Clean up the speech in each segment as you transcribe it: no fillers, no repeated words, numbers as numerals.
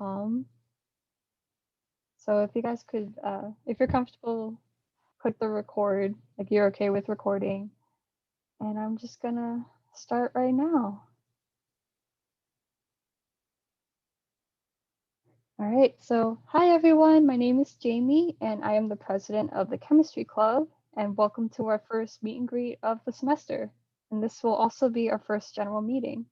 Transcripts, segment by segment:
calm. So if you guys could, if you're comfortable, click the record, like you're okay with recording. And I'm just gonna start right now. All right, so hi everyone, my name is Jamie and I am the president of the chemistry club, and welcome to our first meet and greet of the semester. And this will also be our first general meeting.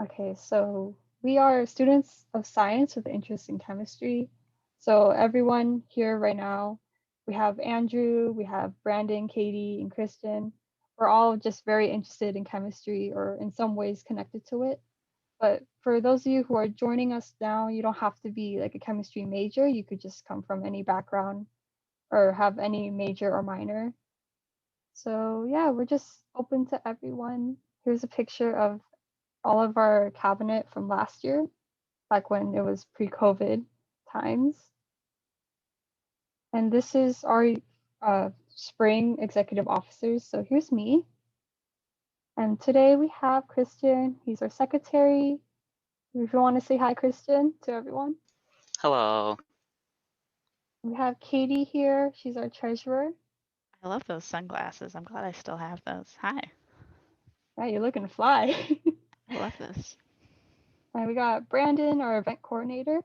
Okay, so we are students of science with interest in chemistry. So everyone here right now, we have Andrew, we have Brandon, Katie, and Kristen. We're all just very interested in chemistry or in some ways connected to it. But for those of you who are joining us now, you don't have to be like a chemistry major. You could just come from any background or have any major or minor. So yeah, we're just open to everyone. Here's a picture of all of our cabinet from last year, back when it was pre-COVID times. And this is our spring executive officers. So here's me. And today we have Christian. He's our secretary. If you want to say hi, Christian, to everyone. Hello. We have Katie here. She's our treasurer. I love those sunglasses. I'm glad I still have those. Hi. Yeah, you're looking fly. I love this. And we got Brandon, our event coordinator.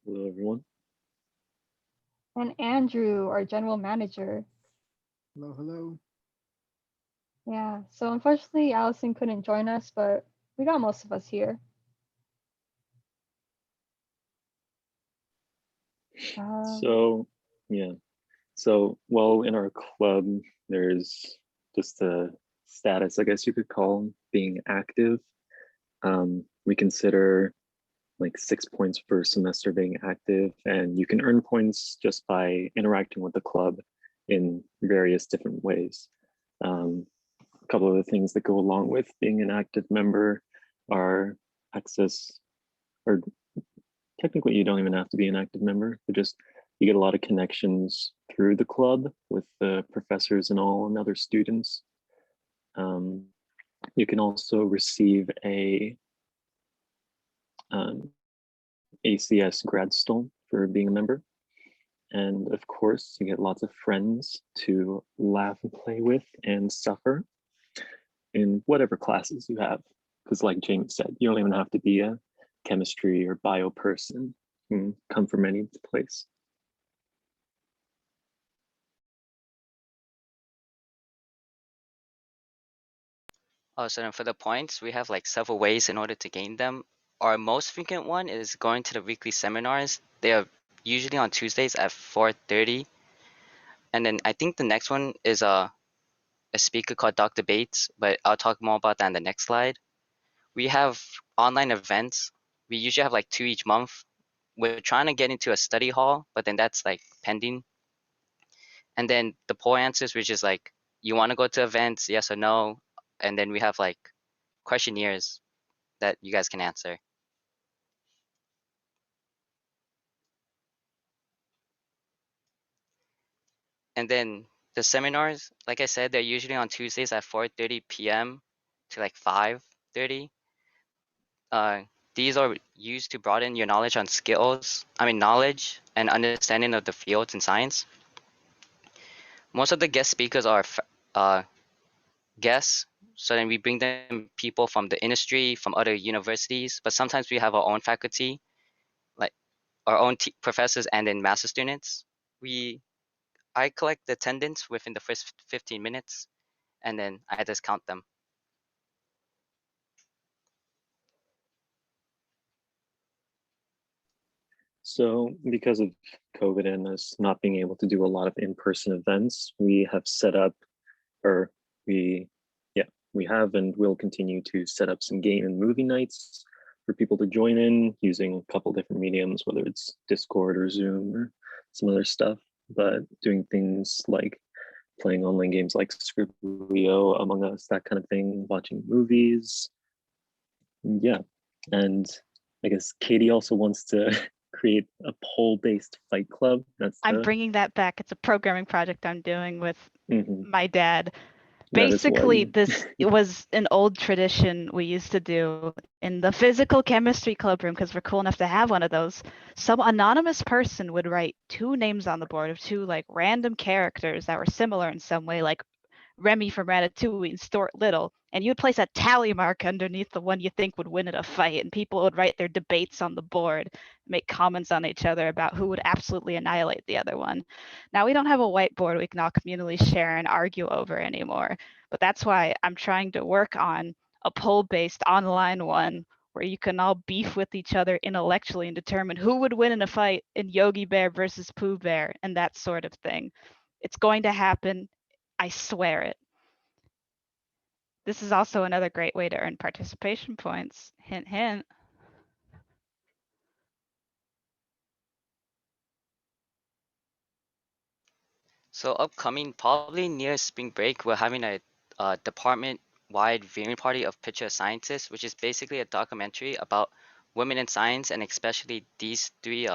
Hello, everyone. And Andrew, our general manager. Hello, hello. Yeah, so unfortunately, Allison couldn't join us, but we got most of us here. So, well, in our club, there's just a status, I guess you could call, being active. We consider like 6 points per semester being active, and you can earn points just by interacting with the club in various different ways. A couple of the things that go along with being an active member are access, or technically you don't even have to be an active member, but just you get a lot of connections through the club with the professors and all and other students. You can also receive a ACS grad stole for being a member. And of course, you get lots of friends to laugh and play with and suffer in whatever classes you have. Because like Jamie said, you don't even have to be a chemistry or bio person. You can come from any place. Oh, so then for the points, we have like several ways in order to gain them. Our most frequent one is going to the weekly seminars. They are usually on Tuesdays at 4:30. And then I think the next one is a speaker called Dr. Bates, but I'll talk more about that in the next slide. We have online events. We usually have like 2 each month. We're trying to get into a study hall, but then that's like pending. And then the poll answers, which is like, you want to go to events, yes or no? And then we have like questionnaires that you guys can answer. And then the seminars, like I said, they're usually on Tuesdays at 4:30 p.m. to like 5:30. These are used to broaden your knowledge on knowledge and understanding of the fields in science. Most of the guest speakers are guests, so then we bring them people from the industry, from other universities, but sometimes we have our own faculty, like our own professors and then master students. I collect the attendance within the first 15 minutes, and then I just count them. So because of COVID and us not being able to do a lot of in-person events, we have set up, or we have and will continue to set up some game and movie nights for people to join in using a couple different mediums, whether it's Discord or Zoom or some other stuff, but doing things like playing online games like Scribblio, Among Us, that kind of thing, watching movies. Yeah, and I guess Katie also wants to create a poll-based fight club. I'm bringing that back. It's a programming project I'm doing with my dad. Basically, That is this was an old tradition we used to do in the physical chemistry club room because we're cool enough to have one of those. Some anonymous person would write two names on the board of two like random characters that were similar in some way, like Remy from Ratatouille and Stuart Little, and you would place a tally mark underneath the one you think would win in a fight, and people would write their debates on the board, make comments on each other about who would absolutely annihilate the other one. Now we don't have a whiteboard we can all communally share and argue over anymore, but that's why I'm trying to work on a poll-based online one where you can all beef with each other intellectually and determine who would win in a fight in Yogi Bear versus Pooh Bear and that sort of thing. It's going to happen. I swear it. This is also another great way to earn participation points. Hint, hint. So upcoming, probably near spring break, we're having a department-wide viewing party of Picture Scientists, which is basically a documentary about women in science and especially these three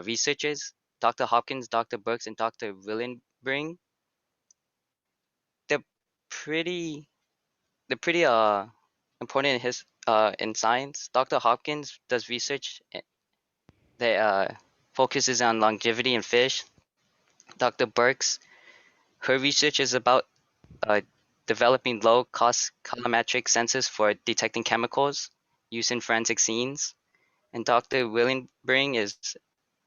researchers, Dr. Hopkins, Dr. Burks, and Dr. Willenbring. They're pretty they're pretty important in his in science. Dr. Hopkins does research that focuses on longevity in fish. Dr. Burks, her research is about uh, developing low-cost colorimetric sensors for detecting chemicals used in forensic scenes. And Dr. Willenbring is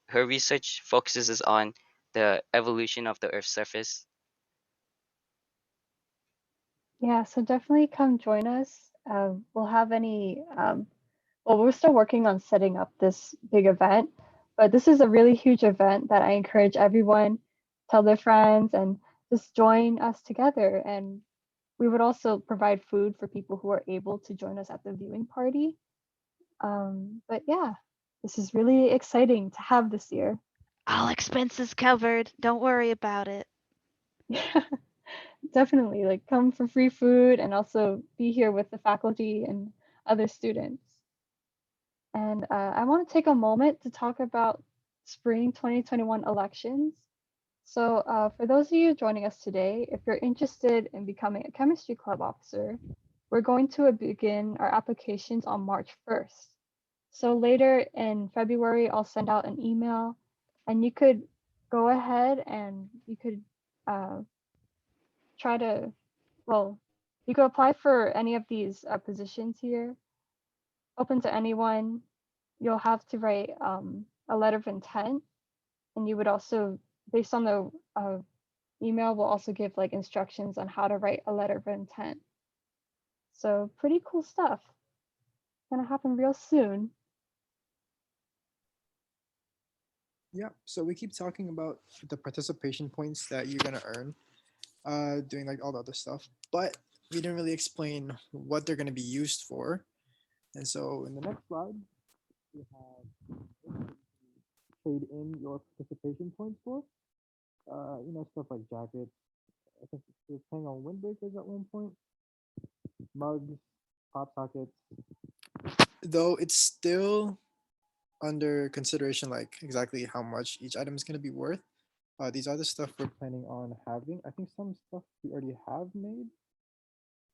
her research focuses on the evolution of the Earth's surface. Yeah, so definitely come join us. We'll have well, we're still working on setting up this big event, but this is a really huge event that I encourage everyone tell their friends and just join us together. And we would also provide food for people who are able to join us at the viewing party. But yeah, this is really exciting to have this year. All expenses covered. Don't worry about it. Yeah, definitely. Like come for free food and also be here with the faculty and other students. And I want to take a moment to talk about spring 2021 elections. So, for those of you joining us today, if you're interested in becoming a chemistry club officer, we're going to begin our applications on March 1st. So, later in February, I'll send out an email and you could go ahead and you could uh, try to, well, you could apply for any of these positions here, open to anyone. You'll have to write a letter of intent, and you would also, based on the email, will also give like instructions on how to write a letter of intent. So pretty cool stuff. Gonna happen real soon. Yeah, so we keep talking about the participation points that you're gonna earn, doing like all the other stuff, but we didn't really explain what they're gonna be used for. And so in the next slide, we have trade in your participation points for. Stuff like jackets. I think we were playing on windbreakers at one point. Mugs, pop sockets. Though it's still under consideration, like exactly how much each item is going to be worth. These are the stuff we're planning on having. I think some stuff we already have made.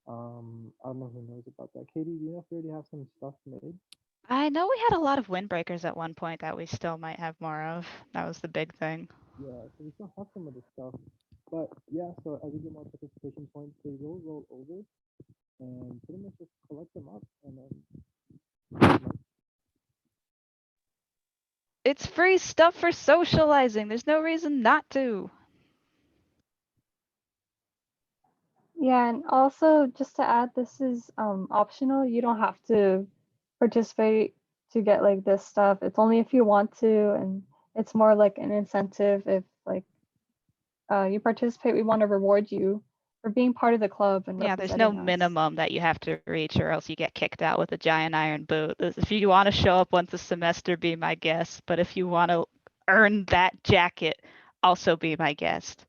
I don't know who knows about that. Katie, do you know if we already have some stuff made? I know we had a lot of windbreakers at one point that we still might have more of. That was the big thing. Yeah, so we still have some of the stuff. But yeah, so as we get more participation points, they will roll over and pretty much just collect them up and then It's free stuff for socializing. There's no reason not to. Yeah, and also just to add, this is optional. You don't have to participate to get like this stuff. It's only if you want to, and it's more like an incentive. If like you participate, we want to reward you for being part of the club and Yeah, there's no representing us. minimum that you have to reach or else you get kicked out with a giant iron boot. If you want to show up once a semester, be my guest. But if you want to earn that jacket, also be my guest.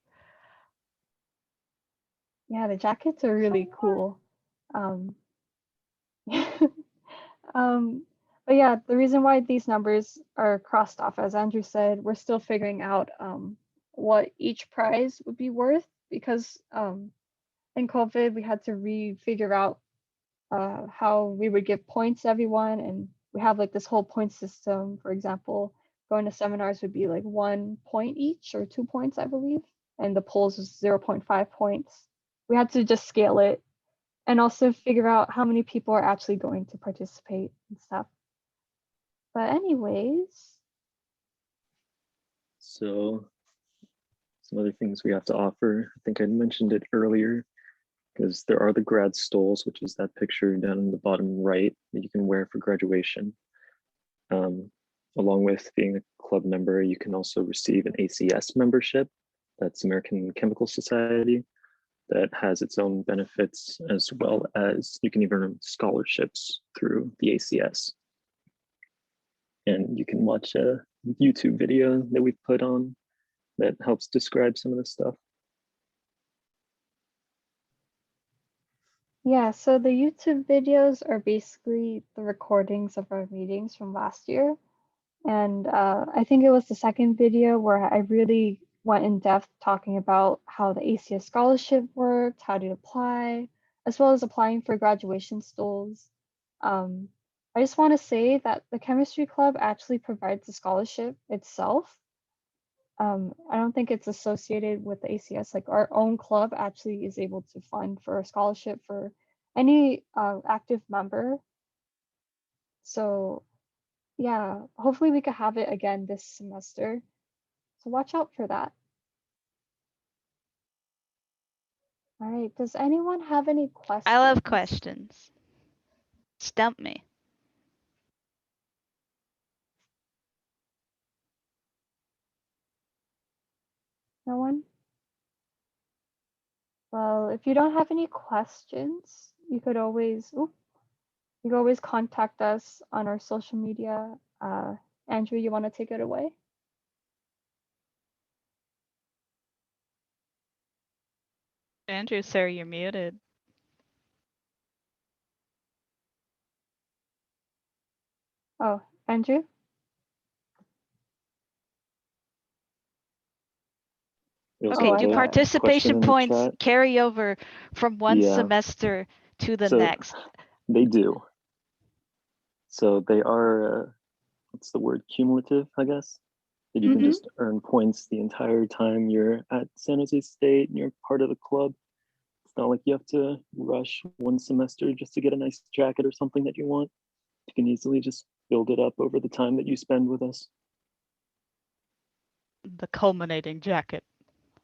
Yeah, the jackets are really cool. Um, but yeah, the reason why these numbers are crossed off, as Andrew said, we're still figuring out what each prize would be worth because in COVID, we had to refigure out how we would give points to everyone, and we have like this whole point system. For example, going to seminars would be like 1 point each or 2 points, I believe, and the polls was 0.5 points. We had to just scale it and also figure out how many people are actually going to participate and stuff. But anyways, So some other things we have to offer. I think I mentioned it earlier because there are the grad stoles, which is that picture down in the bottom right that you can wear for graduation. Along with being a club member, you can also receive an ACS membership. That's American Chemical Society. That has its own benefits, as well as you can even earn scholarships through the ACS. And you can watch a YouTube video that we've put on that helps describe some of this stuff. yeah, so the YouTube videos are basically the recordings of our meetings from last year. And I think it was the second video where I really went in depth talking about how the ACS scholarship worked, how to apply, as well as applying for graduation stoles. Um, I just want to say that the chemistry club actually provides the scholarship itself. I don't think it's associated with the ACS. Like our own club actually is able to fund for a scholarship for any active member. So yeah, hopefully we could have it again this semester. So watch out for that. All right. Does anyone have any questions? I love questions. Stump me. No one? Well, if you don't have any questions, you could always contact us on our social media. Andrew, you want to take it away? Andrew, sir, you're muted. Oh, Andrew? We also Okay, I have do a thought. question participation in the points chat. carry over from one Yeah. semester to the So next? they do. So they are, what's the word, cumulative, I guess? That you can Mhm. just earn points the entire time you're at San Jose State and you're part of the club. It's not like you have to rush one semester just to get a nice jacket or something that you want. You can easily just build it up over the time that you spend with us. The culminating jacket.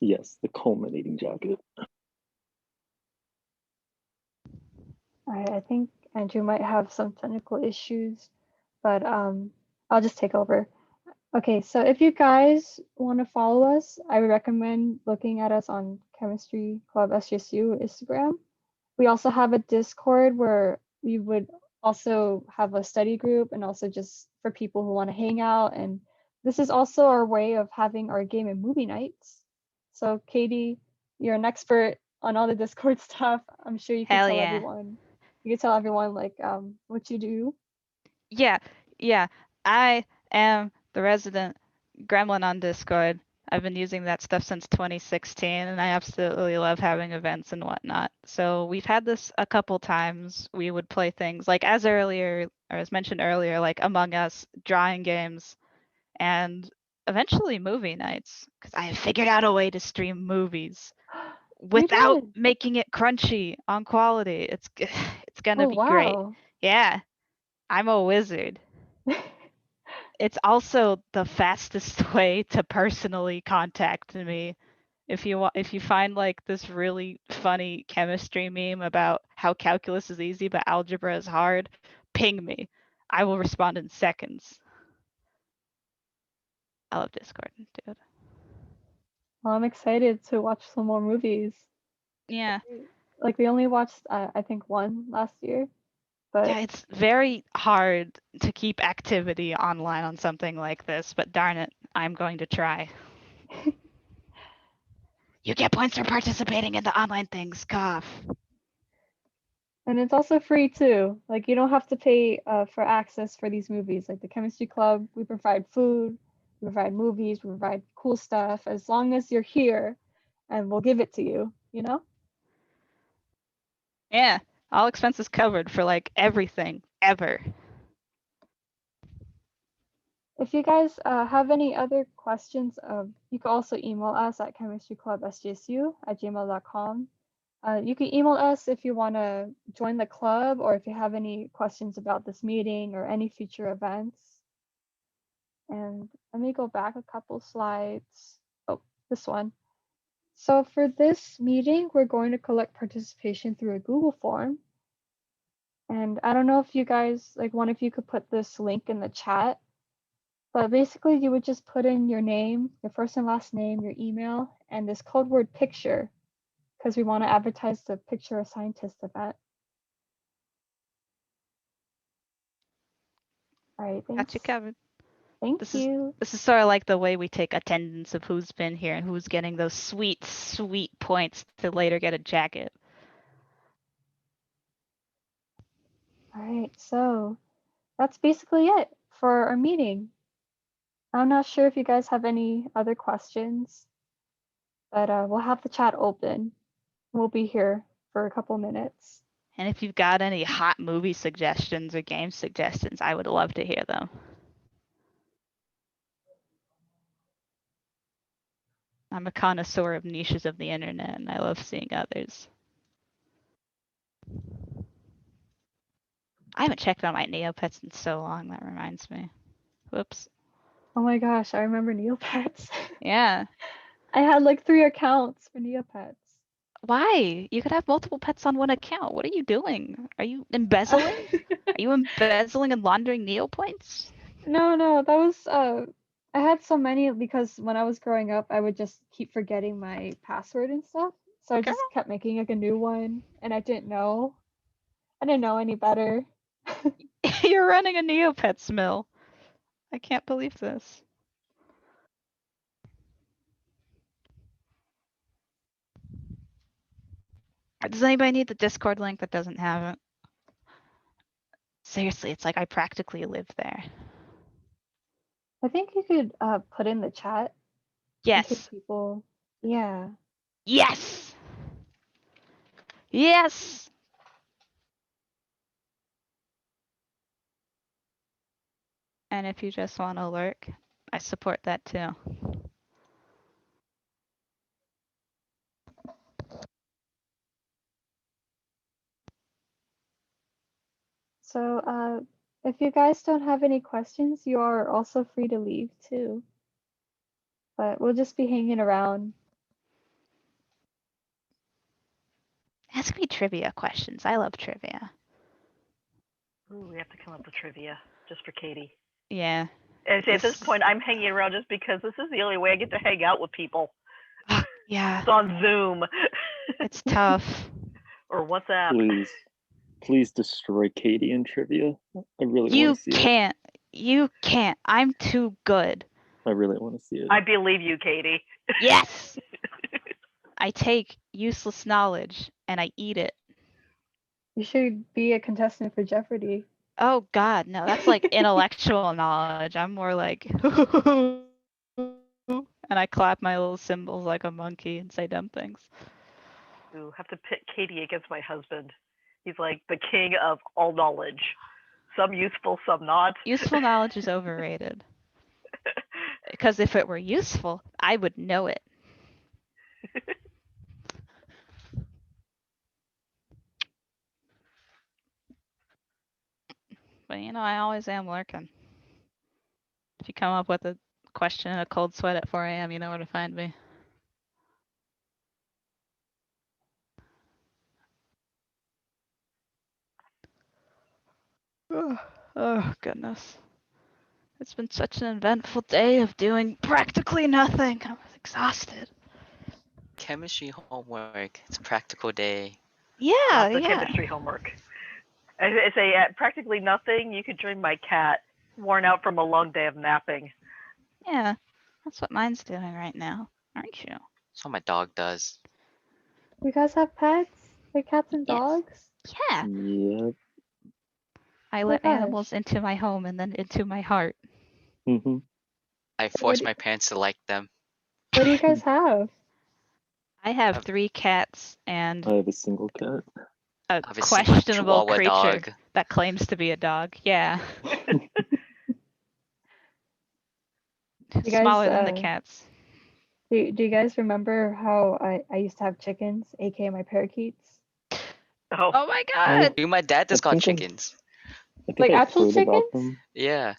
Yes, the culminating jacket. I think Andrew might have some technical issues, but I'll just take over. Okay, so if you guys want to follow us, I would recommend looking at us on Chemistry Club SJSU Instagram. We also have a Discord where we would also have a study group and also just for people who want to hang out. And this is also our way of having our game and movie nights. So Katie, you're an expert on all the Discord stuff. I'm sure you can Hell tell yeah. everyone. You can tell everyone like what you do. Yeah, yeah. I am the resident gremlin on Discord. I've been using that stuff since 2016, and I absolutely love having events and whatnot. So we've had this a couple times. We would play things like as mentioned earlier, like Among Us, drawing games, and eventually movie nights. Because I have figured out a way to stream movies You without did. making it crunchy on quality. It's gonna Oh be great. wow. Yeah, I'm a wizard. It's also the fastest way to personally contact me. If you find like this really funny chemistry meme about how calculus is easy but algebra is hard, ping me. I will respond in seconds. I love Discord, dude. Well, I'm excited to watch some more movies. Yeah. Like we only watched I think one last year, but Yeah, it's very hard to keep activity online on something like this, but darn it, I'm going to try. You get points for participating in the online things, cough. and it's also free too. Like you don't have to pay for access for these movies. Like the chemistry club, we provide food, we provide movies, we provide cool stuff as long as you're here, and we'll give it to you. You know? Yeah, all expenses covered for like everything ever. If you guys have any other questions, you can also email us at chemistryclub.sjsu@gmail.com. You can email us if you want to join the club or if you have any questions about this meeting or any future events. And let me go back a couple slides. Oh, this one. So for this meeting, we're going to collect participation through a Google form. And I don't know if you guys, like one of you could put this link in the chat, but basically you would just put in your name, your first and last name, your email, and this code word picture, because we want to advertise the Picture a Scientist event. All right, thanks. Got you covered. Thank you. This is sort of like the way we take attendance of who's been here and who's getting those sweet, sweet points to later get a jacket. All right, so that's basically it for our meeting. I'm not sure if you guys have any other questions, but we'll have the chat open. We'll be here for a couple minutes. And if you've got any hot movie suggestions or game suggestions, I would love to hear them. I'm a connoisseur of niches of the internet, and I love seeing others. I haven't checked on my Neopets in so long, that reminds me. Whoops. Oh my gosh, I remember Neopets. Yeah. I had like 3 accounts for Neopets. Why? You could have multiple pets on one account. What are you doing? Are you embezzling? Are you embezzling and laundering Neopoints? No, that was I had so many because when I was growing up, I would just keep forgetting my password and stuff. So I Girl. just kept making like a new one and I didn't know any better. You're running a Neopets mill. I can't believe this. Does anybody need the Discord link that doesn't have it? Seriously, it's like I practically live there. I think you could put in the chat in case Yes. people. Yeah. Yes. Yes. And if you just want to lurk, I support that too. So if you guys don't have any questions, you are also free to leave too. But we'll just be hanging around. Ask me trivia questions. I love trivia. Ooh, we have to come up with trivia just for Katie. Yeah. And at this point, I'm hanging around just because this is the only way I get to hang out with people. Yeah. It's on Zoom. It's tough. Or WhatsApp. Please destroy Katie in trivia. I really You want to see can't. You can't. I'm too good. it. I really want to see it. I believe you, Katie. Yes. I take useless knowledge and I eat it. You should be a contestant for Jeopardy. Oh God, no, that's like intellectual knowledge. I'm more like, and I clap my little cymbals like a monkey and say dumb things. Ooh, have to pit Katie against my husband. He's like the king of all knowledge. Some useful, some not. Useful knowledge is overrated. Because if it were useful, I would know it. But you know, I always am lurking. If you come up with a question in a cold sweat at 4 a.m., you know where to find me. Oh, goodness. It's been such an eventful day of doing practically nothing. I was exhausted. Chemistry homework. It's a practical day. Yeah, Lots of yeah. chemistry homework. I say practically nothing. You could join my cat, worn out from a long day of napping. Yeah, that's what mine's doing right now, aren't you? That's what my dog does. You guys have pets? Like cats and Yes. dogs? Yeah. Yep. I Oh let gosh. animals into my home and then into my heart. Mm-hmm. I forced my parents to like them. What do you guys have? I have 3 cats and I have a single cat. a I've seen a questionable Chihuahua creature dog. that claims to be a dog. Yeah. You guys, Smaller than the cats. do you guys remember how I used to have chickens, aka my parakeets? Oh, Oh my I, god. Even my dad I just got think chickens. I think Like I actual heard about chickens? them. Yeah.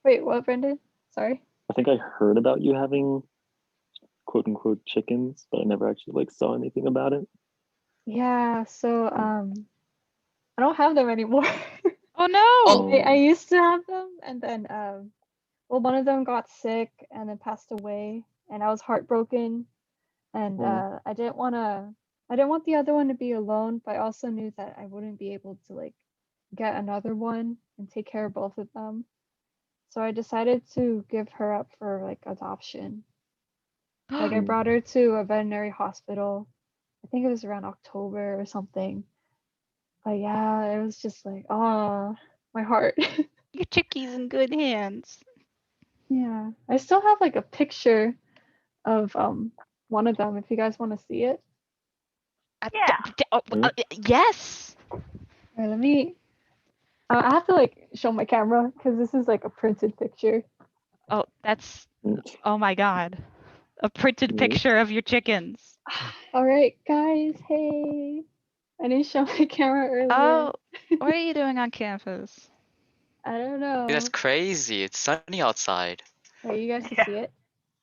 Wait, what, Brendan? Sorry. I think I heard about you having quote unquote chickens, but I never actually like saw anything about it. Yeah, so I don't have them anymore. Oh no. I used to have them, and then well, one of them got sick and then passed away, and I was heartbroken, and Oh. I didn't want the other one to be alone, but I also knew that I wouldn't be able to like get another one and take care of both of them. So I decided to give her up for like adoption. Like I Mm. brought her to a veterinary hospital. I think it was around October or something. But yeah, it was just like, oh, my heart. Your chickie's in good hands. Yeah. I still have like a picture of one of them if you guys want to see it. Yeah. Yes. All right, let me I have to like show my camera because this is like a printed picture. Oh, that's. Mm. Oh my god. A printed Neat. picture of your chickens. All right, guys. Hey. I didn't show my camera earlier. Oh, what are you doing on campus? I don't Dude, that's know. crazy. It's sunny outside. Wait, you guys can Yeah. see it?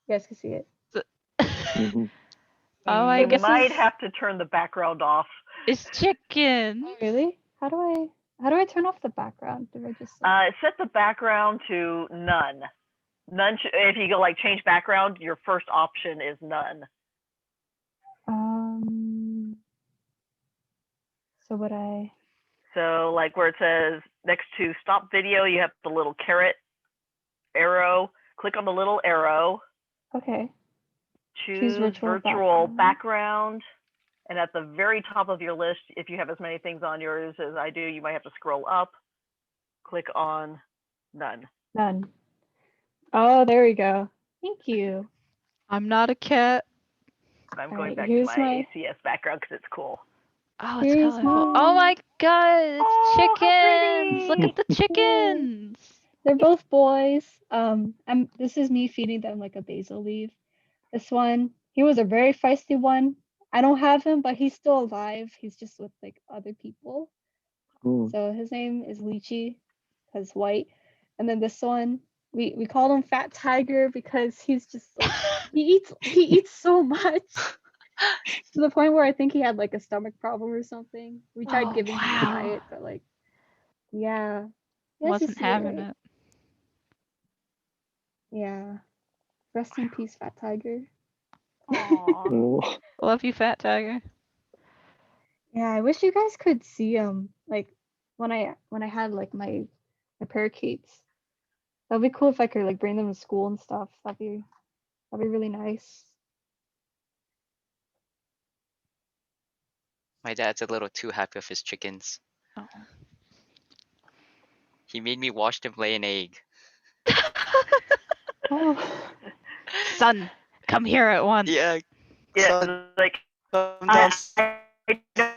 You guys can see it. Mhm. Oh, I You guess might it's, have to turn the background off. it's chicken. Oh, really? How do I turn off the background? Do I just Set the background to none. None. If you go like change background, your first option is none. um so would I So like where it says next to stop video, you have the little caret arrow. Click on the little arrow. okay. Choose virtual background. And at the very top of your list, if you have as many things on yours as I do, you might have to scroll up. Click on none. None. Oh, there we go. Thank you. I'm not a cat. I'm All going right, back to here's my my ACS background because it's cool. Oh, it's here's colorful. my Oh my god, it's Oh, how chickens! Look pretty. at the chickens! They're both boys. This is me feeding them like a basil leaf. This one, he was a very feisty one. I don't have him, but he's still alive. He's just with like other people. Mm. So his name is Lychee, because white. And then this one, we call him Fat Tiger because he's just like he eats so much to the point where I think he had like a stomach problem or something. We tried Oh, giving him a wow. diet, but like yeah, you guys can Wasn't see it, having right? it. Yeah. Rest in peace, Fat Tiger. Aww. Oh. Love you, fat tiger. Yeah, I wish you guys could see like when I had like my parakeets. That'd be cool if I could like bring them to school and stuff. That'd be really nice. My dad's a little too happy with his chickens. Oh. He made me watch them lay an egg. Oh, Son, come here at once. Yeah, Yeah, son, like come I downstairs,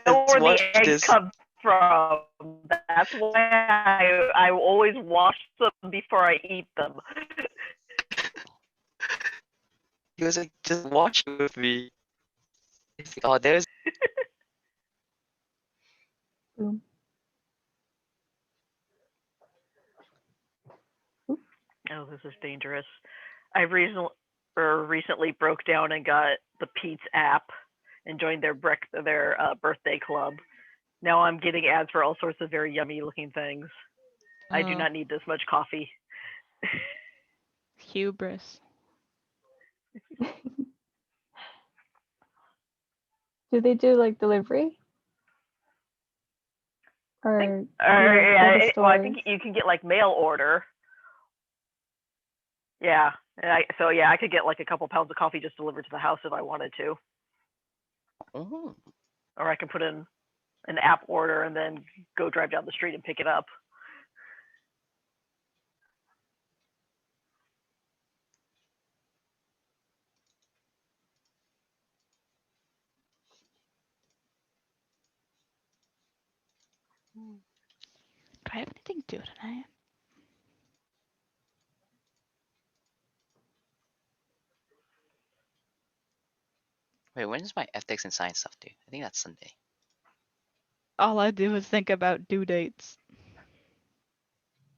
know where watch the eggs this. come from. That's why I always wash them before I eat them. He was like, just watch it with me. He's like, oh, there's. boom. Oh, this is dangerous. I recently broke down and got the Pete's app and joined their birthday club. Now I'm getting ads for all sorts of very yummy looking things. I do not need this much coffee. Hubris. Do they do like delivery? Or Or, go to well, I stores? think you can get like mail order. Yeah, so I could get like a couple pounds of coffee just delivered to the house if I wanted to, Oh. or I can put in an app order and then go drive down the street and pick it up. Do I have anything to do tonight? Wait, when is my ethics and science stuff due? I think that's Sunday. All I do is think about due dates.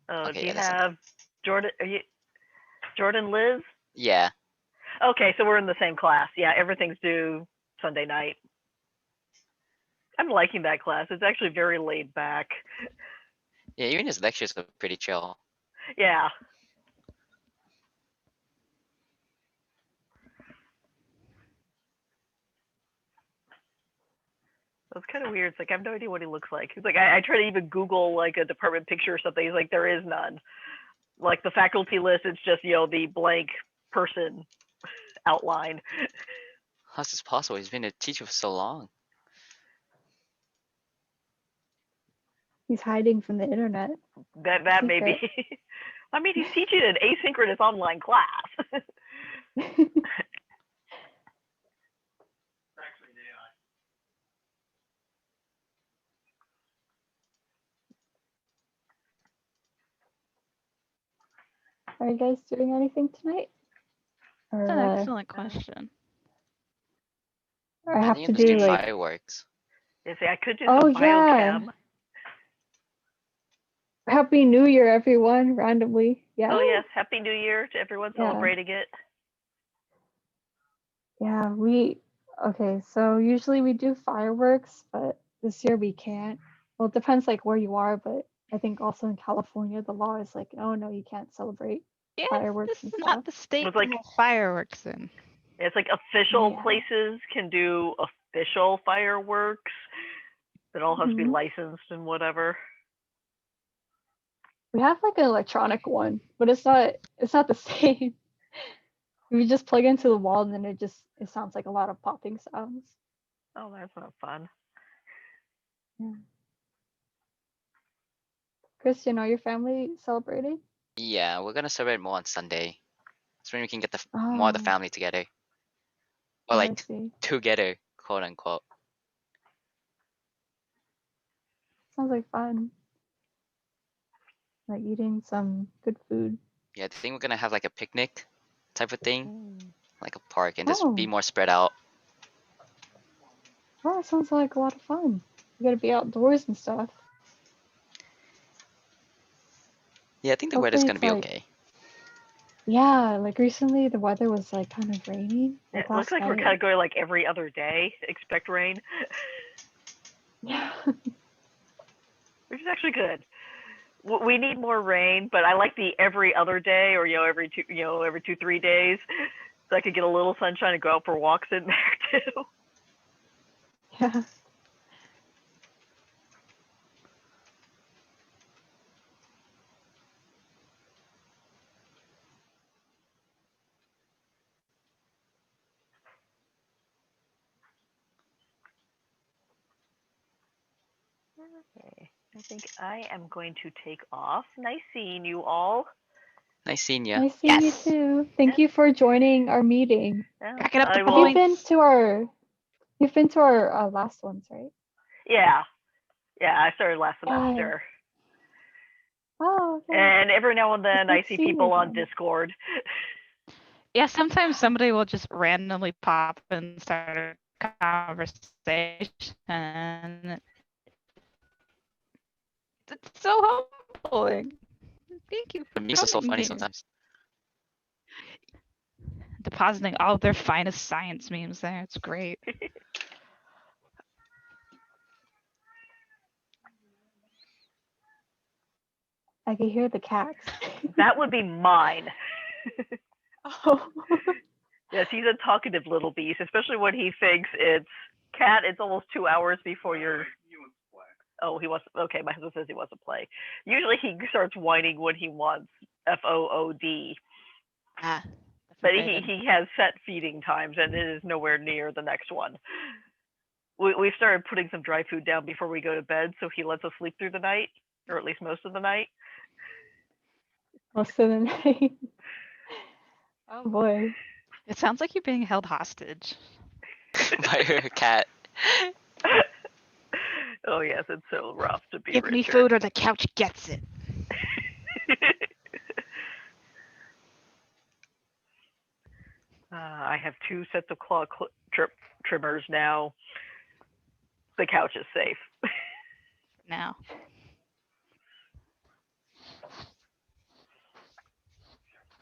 Oh, Okay, do yeah, you that's Sunday. have Jordan? Are you Jordan, Liz? Yeah. Okay, so we're in the same class. Yeah, everything's due Sunday night. I'm liking that class. It's actually very laid back. Yeah, even his lectures are pretty chill. Yeah. It's kind of weird. It's like I have no idea what he looks like. He's like I try to even Google like a department picture or something. He's like there is none. Like the faculty list, it's just the blank person outline. How's this possible? He's been a teacher for so long. He's hiding from the internet. That may be. I mean, he's teaching an asynchronous online class. Are you guys doing anything tonight? Or, That's an excellent question. or I have think to I'm just do doing like fireworks. Yeah, see, I could do Oh, some yeah. biochem. Happy New Year, everyone! Randomly, yeah. Oh yes, Happy New Year to everyone Yeah. celebrating it. Yeah, okay, so usually we do fireworks, but this year we can't. Well, it depends like where you are, but I think also in California the law is like, oh no, you can't celebrate Yeah, fireworks this and is stuff. not the state It's like- to have fireworks in. It's like official Yeah. places can do official fireworks. That all has to be Mhm. licensed and whatever. We have like an electronic one, but it's not the same. We just plug into the wall and then it sounds like a lot of popping sounds. Oh, that's not fun. Christian, are your family celebrating? Yeah, we're gonna celebrate more on Sunday. That's when we can get the more of the Oh, family together. Or I like see. together, quote unquote. Sounds like fun. Like eating some good food. Yeah, I think we're gonna have like a picnic type of thing. Like a park and just be Oh. more spread out. Oh, that sounds like a lot of fun. You gotta be outdoors and stuff. Yeah, I think the weather's Hopefully gonna it's be like, okay. yeah, like recently the weather was like kind of rainy. Like It looks like we're kind of going like every other day. Expect rain, Yeah. which is actually good. We need more rain, but I like the every other day or every 2-3 days, so I could get a little sunshine and go out for walks in there too. Yeah. Okay, I think I am going to take off. Nice seeing you all. Nice seeing ya. Nice seeing Yes. you too. Thank you for joining our meeting. Yeah, Racking up the I Have will- you been to our last ones, right? Yeah, I started last semester. Oh, okay. And every now and then It's I good see seeing you people on again. Discord. Yeah, sometimes somebody will just randomly pop and start a conversation. It's so humbling. Thank you for The memes are so coming funny here. sometimes. Depositing all of their finest science memes there. It's great. I can hear the cats. That would be mine. Oh. Yes, he's a talkative little beast, especially when he thinks it's cat. It's almost 2 hours before you're. Oh, he wants. Okay, my husband says he wants to play. Usually he starts whining when he wants FOOD. Ah, But he has set feeding times, and it is nowhere near the next one. We started putting some dry food down before we go to bed, so he lets us sleep through the night, or at least most of the night. Most of the night. Oh boy. It sounds like you're being held hostage. By her cat. Oh yes, it's so rough to be Give me Richard. food or the couch gets it. I have 2 sets of claw trimmers now. The couch is safe. Now.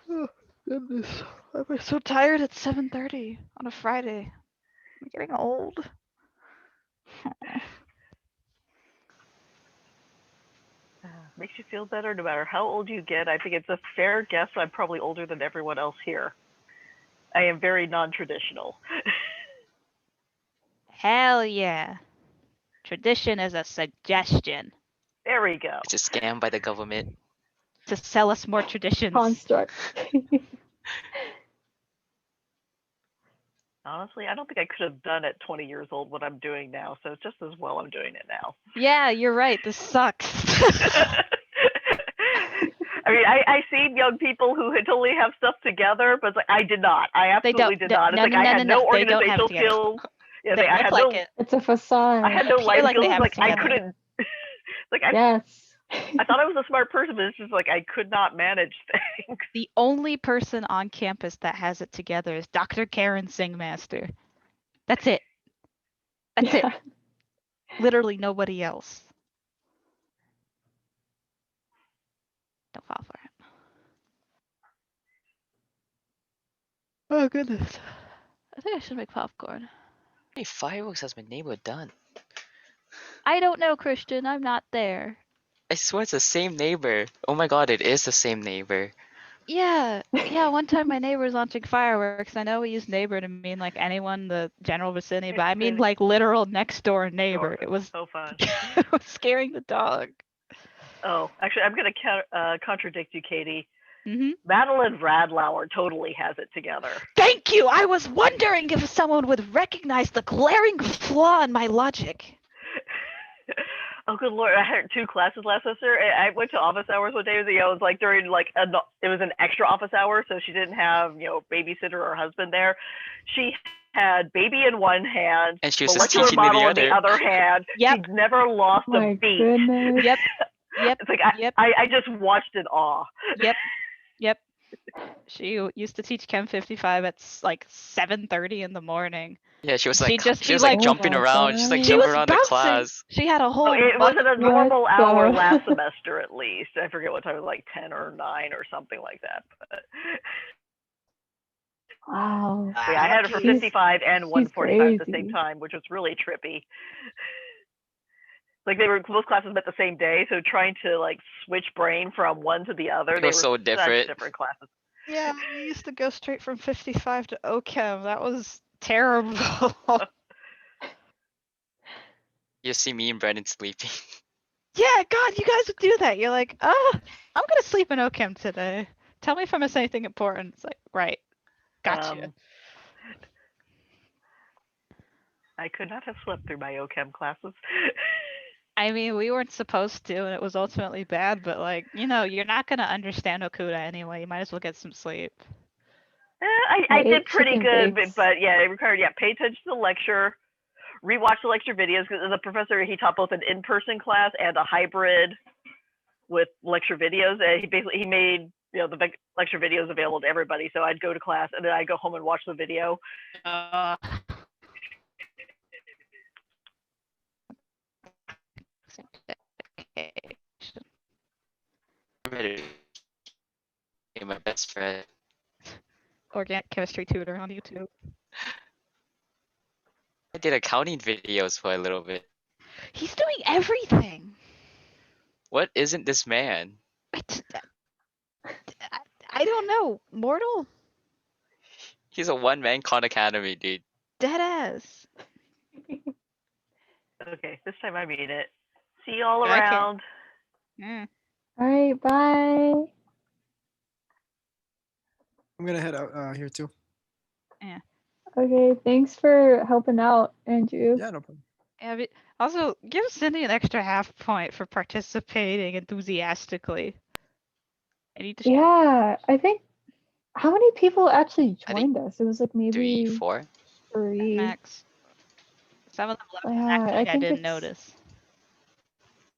Oh goodness, I'm so tired at 7:30 on a Friday. I'm getting old. Makes you feel better no matter how old you get. I think it's a fair guess I'm probably older than everyone else here. I am very non-traditional. Hell yeah. Tradition is a suggestion There we go. It's a scam by the government. to sell us more traditions. Construct. Honestly, I don't think I could have done at 20 years old what I'm doing now, so it's just as well I'm doing it now. Yeah, you're right. This sucks. I mean, I see young people who totally have stuff together, but it's like I did not. I absolutely did not. It's no, like no, I no, had no, no they don't have organizational it together. skills. Yeah, They I look had like no. it. It's a facade. I had no appear life like they skills. have Like it I together. couldn't. Like I Yes. thought I was a smart person, but it's just like I could not manage things. The only person on campus that has it together is Dr. Karen Singmaster. That's it. That's it. Yeah. Literally nobody else. Don't fall for it. Oh goodness. I think I should make popcorn. How many fireworks has my neighbor done? I don't know, Christian. I'm not there. I swear it's the same neighbor. Oh my god, it is the same neighbor. Yeah, one time my neighbor was launching fireworks. I know we use neighbor to mean like anyone in the general vicinity, but I mean like literal next door neighbor. It was so fun. it was scaring the dog. Oh, actually, I'm going to contradict you, Katie. Mm-hmm. Madeline Radlauer totally has it together. Thank you. I was wondering if someone would recognize the glaring flaw in my logic. Oh, good lord! I had 2 classes last semester. I went to office hours one day. It was like during like it was an extra office hour, so she didn't have babysitter or husband there. She had baby in one hand, And she was just molecular teaching me model the in the other. other hand. Yep. She never lost My a beat. goodness. Yep. Yep. It's like Yep. I just watched in awe. Yep. Yep. She used to teach Chem 55 at like 7:30 in the morning. Yeah, she was She like just- she was she, like like- jumping Oh my around. She's like God. She jumping was around the bouncing. class. She had a whole. So it wasn't a normal What hour the- last semester, at least. I forget what time. It was like 10 or 9 or something like that. But Wow. yeah, I had it for She's- 55 and she's 145 at the same crazy. time, which was really trippy. Like both classes met the same day, so trying to like switch brain from one to the other, It they was were so such different. different classes. Yeah, we used to go straight from 55 to OChem. That was terrible. You see me and Brendan sleeping. Yeah, God, you guys would do that. You're like, oh, I'm gonna sleep in OChem today. Tell me if I miss anything important. It's like, right, gotcha. I could not have slept through my OChem classes. I mean, we weren't supposed to, and it was ultimately bad. But like, you're not gonna understand Okuda anyway. You might as well get some sleep. I ate did pretty chicken good, bakes. but yeah, it required pay attention to the lecture, rewatch the lecture videos because the professor he taught both an in-person class and a hybrid with lecture videos. And he made the lecture videos available to everybody. So I'd go to class and then I'd go home and watch the video. My best friend. Organic chemistry tutor on YouTube. I did accounting videos for a little bit. He's doing everything. What isn't this man? I don't know. Mortal? He's a one-man Khan Academy, dude. Dead ass. Okay, this time I mean it. See you all Okay. around. Mm. All right. Bye. I'm gonna head out here too. Okay. Thanks for helping out, Andrew. Yeah, no problem. Yeah, but also, give Cindy an extra half point for participating enthusiastically. I need to. Yeah. I think. How many people actually I think joined us? It was like maybe 3, 4. 3. Max. Some of them left Yeah, Max, I I think didn't it's- notice.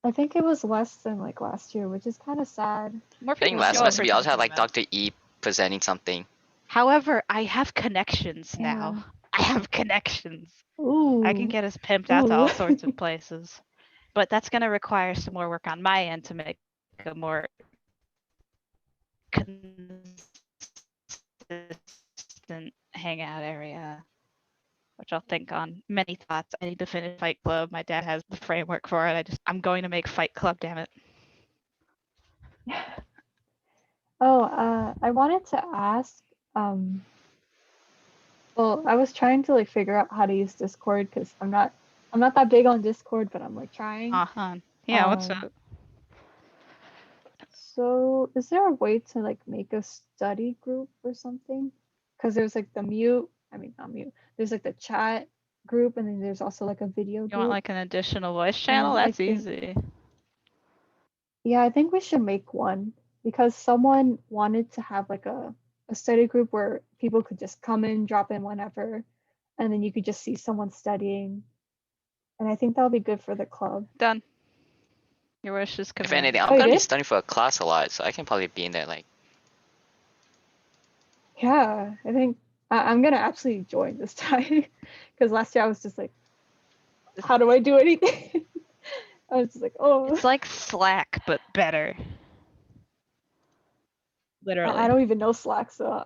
I think it was less than like last year, which is kind of sad. More I think people last show up semester for we also had something, like man. Dr. E presenting something. However, I have connections Yeah. now. I have connections. Ooh. I can get us pimped out to Ooh. all sorts of places. But that's going to require some more work on my end to make a more consistent hangout area, which I'll think on. Many thoughts. I need to finish Fight Club. My dad has the framework for it. I'm going to make Fight Club, damn it. Oh, I wanted to ask, well, I was trying to like figure out how to use Discord because I'm not that big on Discord, but I'm like trying. Uh-huh. Yeah, what's Um, up? So is there a way to like make a study group or something? Because there's like the mute, I mean not mute. There's like the chat group, and then there's also like a video You want group. like an additional voice channel? I That's think, easy. yeah, I think we should make one because someone wanted to have like a study group where people could just come in, drop in whenever, and then you could just see someone studying. And I think that'll be good for the club. Done. Your wish is If commanded. anything, I'm Oh, you gonna be did? studying for a class a lot, so I can probably be in there like. Yeah, I think I'm gonna absolutely join this time because last year I was just like, how do I do anything? I was just like, oh, It's like Slack, but better. Literally. I don't even know Slack, so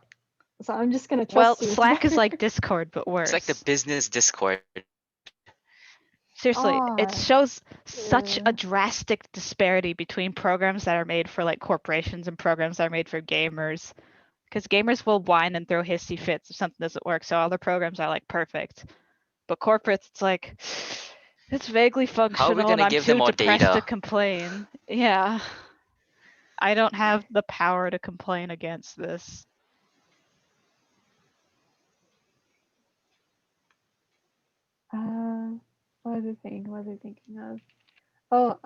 I'm just gonna Well, trust you. It's Slack is better. like Discord, but worse. It's like the business Discord. Seriously, it Ah, shows such yeah. a drastic disparity between programs that are made for like corporations and programs that are made for gamers. Because gamers will whine and throw hissy fits if something doesn't work, so other programs are like perfect. But corporates, it's like it's vaguely How are we functional and gonna I'm give them too more depressed to data? complain. Yeah. I don't have the power to complain against this. What other thing was I thinking of? Oh,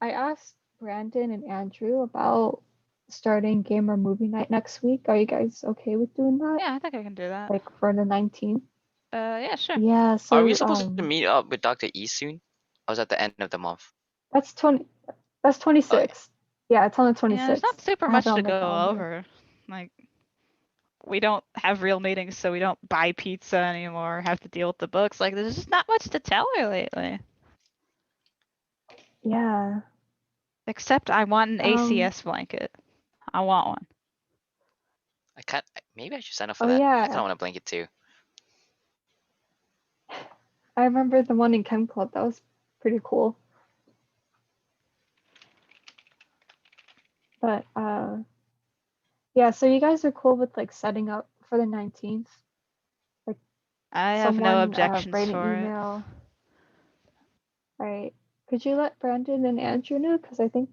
I asked Brandon and Andrew about starting gamer movie night next week. Are you guys okay with doing that? Yeah, I think I can do that. Like for the 19th? Yeah, sure. Yeah, so Are we supposed to meet up with Dr. E soon? I was at the end of the month. that's 26. Yeah, it's on the 26th. Yeah, there's not super I have much it on to the go calendar. over. Like, we don't have real meetings, so we don't buy pizza anymore, have to deal with the books. Like, there's just not much to tell her lately. Yeah. Except I want an ACS blanket. I want one. I can't. Maybe I should sign up for Oh that. I yeah, kind of want a blanket too. I remember the one in Chem Club. That was pretty cool. But yeah, so you guys are cool with like setting up for the 19th? Like I have no someone objections write an for it. email. Right. Could you let Brandon and Andrew know? Because I think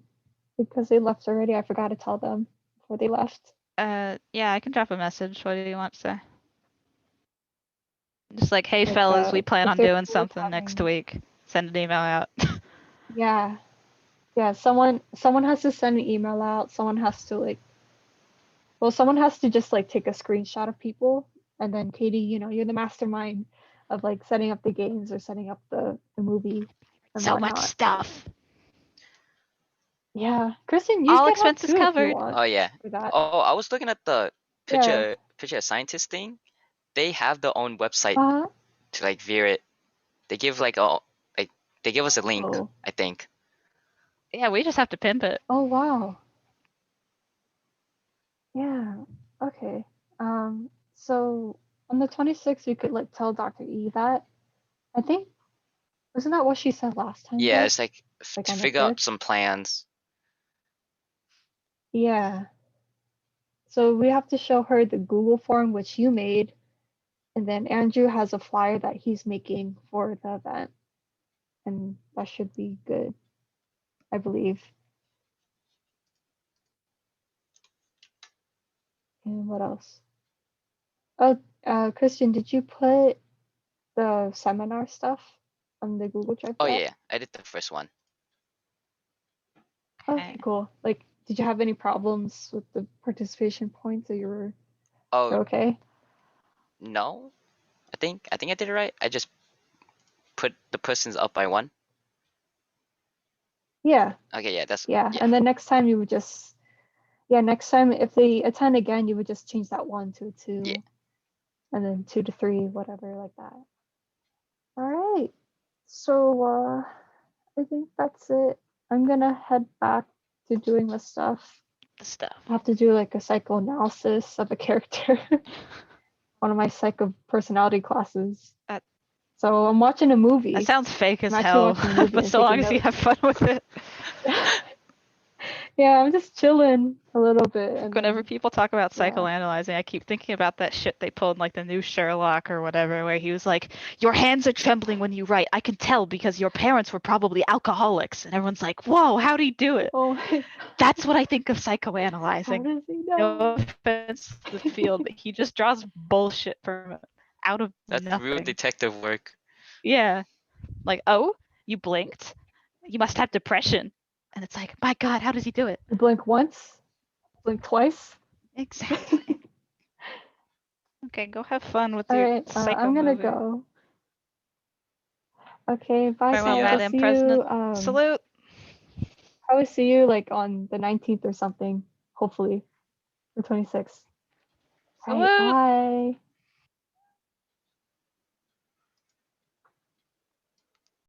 because they left already, I forgot to tell them before they left. Yeah, I can drop a message. What do you want to say? Just like, hey Like, fellas, we plan if on they're doing cool with something next having, week. Send an email out. yeah, yeah. Someone has to send an email out. Someone has to like, well, someone has to just like take a screenshot of people, and then Katie, you're the mastermind of like setting up the games or setting up the movie and So much whatnot. stuff. Yeah, Kristen, you All can help expenses too if you covered. want Oh yeah. for that. Oh, I was looking at the Yeah. picture scientist thing. They have their own website Uh, to like view it. They give like they give us a link, oh, I think. Yeah, we just have to pimp it. oh wow. Yeah. Okay. So on the 26th, we could like tell Dr. E that. I think wasn't that what she said last time Yeah, though? it's like Like to on the figure out 5th? some plans. Yeah. So we have to show her the Google form which you made, and then Andrew has a flyer that he's making for the event, and that should be good, I believe. And what else? Oh, Christian, did you put the seminar stuff on the Google Drive Oh yet? yeah, I did the first one. Okay, cool. Like, did you have any problems with the participation points, or you're Oh okay? no, I think I did it right. I just put the persons up by one. Yeah, Okay, yeah, that's yeah. yeah. And then next time you would just, yeah, next time if they attend again, you would just change that 1 to a 2. Yeah. And then 2 to 3, whatever, like that. All right. So I think that's it. I'm gonna head back to doing the stuff. The stuff. I have to do like a psychoanalysis of a character. One of my psycho personality classes. That- So I'm watching a movie. That sounds fake as I'm actually hell, watching a movie but and so long taking as you notes. have fun with it. Yeah, I'm just chilling a little bit. And Whenever then, people talk about yeah. psychoanalyzing, I keep thinking about that shit they pulled in like the new Sherlock or whatever, where he was like, "Your hands are trembling when you write. I can tell because your parents were probably alcoholics." And everyone's like, "Whoa, how'd he do it?" Oh my, That's what I think of how psychoanalyzing. does he No know? offense to the field, but he just draws bullshit from out of That's real nothing. detective work. Yeah. Like, oh, you blinked. You must have depression. And it's like, my God, how does he do it? You blink once, blink twice. Exactly. Okay, go have fun with All your right, psycho I'm gonna movie. go. Okay, bye Farewell, guys. ya. I'll Madam see President. you. Salute. I will see you like on the 19th or something, hopefully, the 26th. All right, Salute. bye.